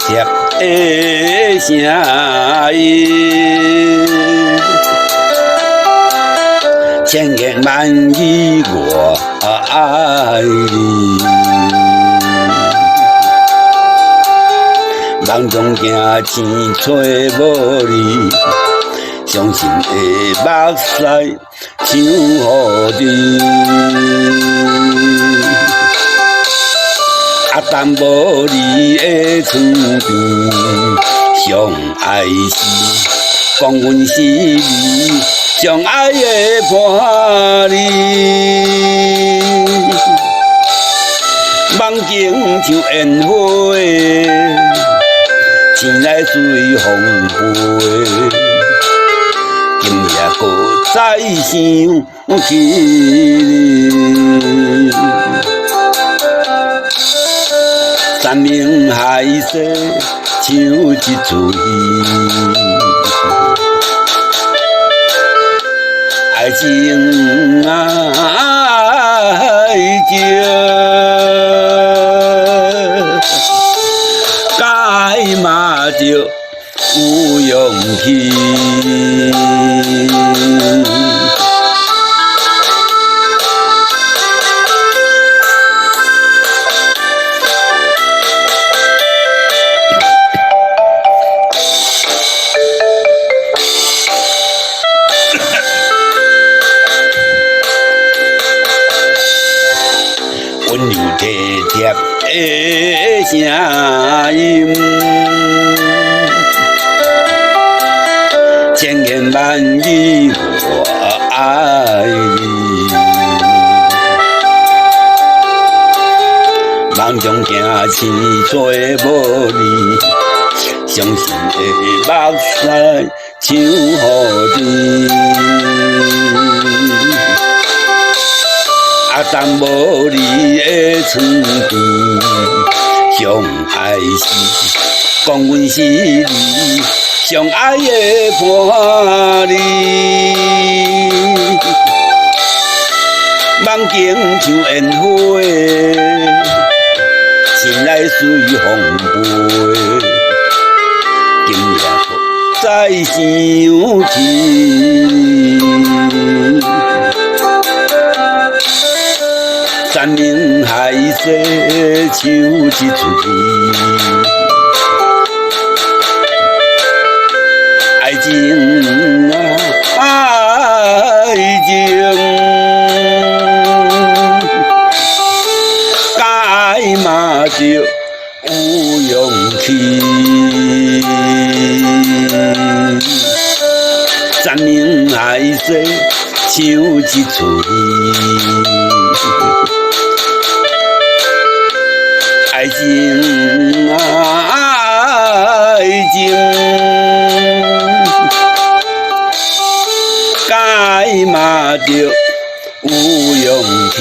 贴的声音，千言万语我爱你。梦中行青吹无你，伤心的目屎唱予你。但无你的厝边，上爱是讲阮是你上爱的伴侣。梦境像烟花，醒来随风飞，今夜搁再想起你。山明海誓像一出戏，爱情啊爱情，该嘛着有勇气。温柔体贴的声音，千言万语我爱你。梦中行青吹无你，伤心的目屎唱予你。但无你的厝边，上爱是讲阮是你上爱的伴侣。梦境像烟花，醒来随风飞，今夜再想起。山明海誓像一出戏，爱情啊爱情，该嘛着有勇气。山明海誓像一出戏。爱情啊爱情，该嘛着有勇气。